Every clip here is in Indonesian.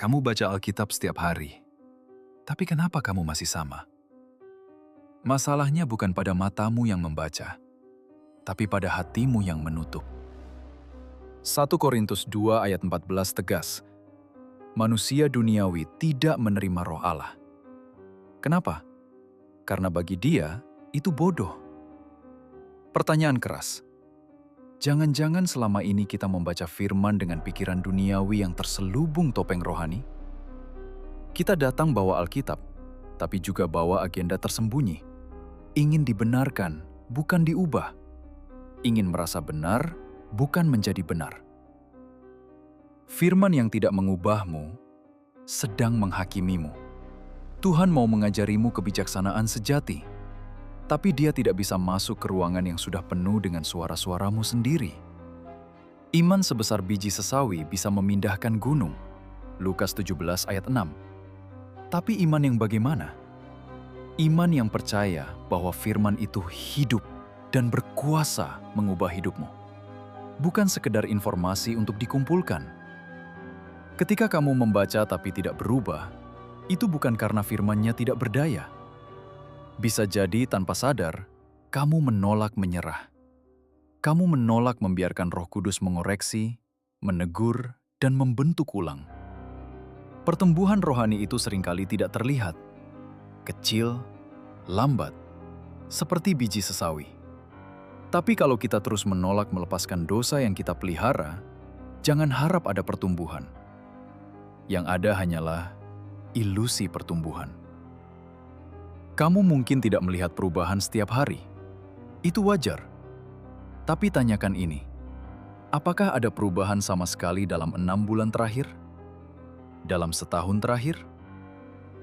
Kamu baca Alkitab setiap hari, tapi kenapa kamu masih sama? Masalahnya bukan pada matamu yang membaca, tapi pada hatimu yang menutup. 1 Korintus 2 ayat 14 tegas, manusia duniawi tidak menerima roh Allah. Kenapa? Karena bagi dia, itu bodoh. Pertanyaan keras. Jangan-jangan selama ini kita membaca firman dengan pikiran duniawi yang terselubung topeng rohani? Kita datang bawa Alkitab, tapi juga bawa agenda tersembunyi. Ingin dibenarkan, bukan diubah. Ingin merasa benar, bukan menjadi benar. Firman yang tidak mengubahmu sedang menghakimimu. Tuhan mau mengajarimu kebijaksanaan sejati, tapi Dia tidak bisa masuk ke ruangan yang sudah penuh dengan suara-suaramu sendiri. Iman sebesar biji sesawi bisa memindahkan gunung. Lukas 17 ayat 6. Tapi iman yang bagaimana? Iman yang percaya bahwa firman itu hidup dan berkuasa mengubah hidupmu. Bukan sekedar informasi untuk dikumpulkan. Ketika kamu membaca tapi tidak berubah, itu bukan karena firman-Nya tidak berdaya. Bisa jadi tanpa sadar, kamu menolak menyerah. Kamu menolak membiarkan Roh Kudus mengoreksi, menegur, dan membentuk ulang. Pertumbuhan rohani itu seringkali tidak terlihat. Kecil, lambat, seperti biji sesawi. Tapi kalau kita terus menolak melepaskan dosa yang kita pelihara, jangan harap ada pertumbuhan. Yang ada hanyalah ilusi pertumbuhan. Kamu mungkin tidak melihat perubahan setiap hari. Itu wajar. Tapi tanyakan ini, apakah ada perubahan sama sekali dalam 6 bulan terakhir? Dalam setahun terakhir?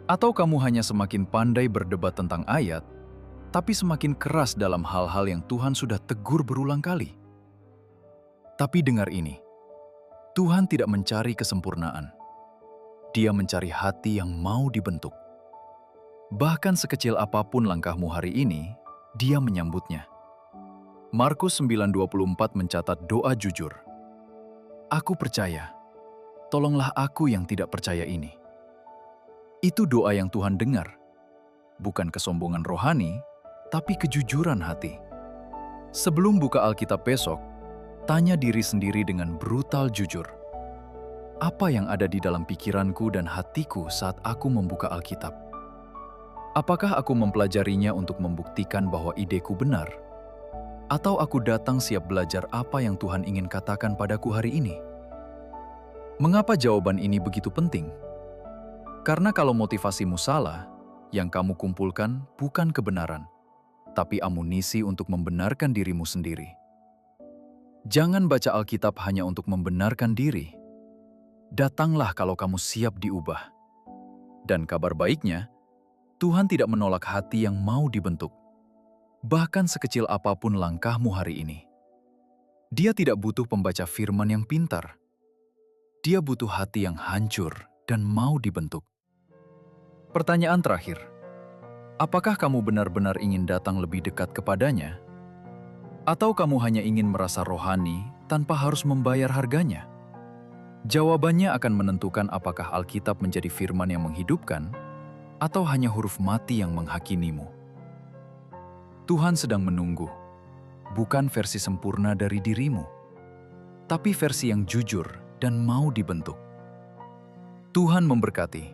Atau kamu hanya semakin pandai berdebat tentang ayat, tapi semakin keras dalam hal-hal yang Tuhan sudah tegur berulang kali? Tapi dengar ini, Tuhan tidak mencari kesempurnaan. Dia mencari hati yang mau dibentuk. Bahkan sekecil apapun langkahmu hari ini, Dia menyambutnya. Markus 9:24 mencatat doa jujur. Aku percaya, tolonglah aku yang tidak percaya ini. Itu doa yang Tuhan dengar. Bukan kesombongan rohani, tapi kejujuran hati. Sebelum buka Alkitab besok, tanya diri sendiri dengan brutal jujur. Apa yang ada di dalam pikiranku dan hatiku saat aku membuka Alkitab? Apakah aku mempelajarinya untuk membuktikan bahwa ideku benar? Atau aku datang siap belajar apa yang Tuhan ingin katakan padaku hari ini? Mengapa jawaban ini begitu penting? Karena kalau motivasimu salah, yang kamu kumpulkan bukan kebenaran, tapi amunisi untuk membenarkan dirimu sendiri. Jangan baca Alkitab hanya untuk membenarkan diri. Datanglah kalau kamu siap diubah. Dan kabar baiknya, Tuhan tidak menolak hati yang mau dibentuk. Bahkan sekecil apapun langkahmu hari ini. Dia tidak butuh pembaca firman yang pintar. Dia butuh hati yang hancur dan mau dibentuk. Pertanyaan terakhir, apakah kamu benar-benar ingin datang lebih dekat kepadanya? Atau kamu hanya ingin merasa rohani tanpa harus membayar harganya? Jawabannya akan menentukan apakah Alkitab menjadi firman yang menghidupkan atau hanya huruf mati yang menghakimimu. Tuhan sedang menunggu, bukan versi sempurna dari dirimu, tapi versi yang jujur dan mau dibentuk. Tuhan memberkati.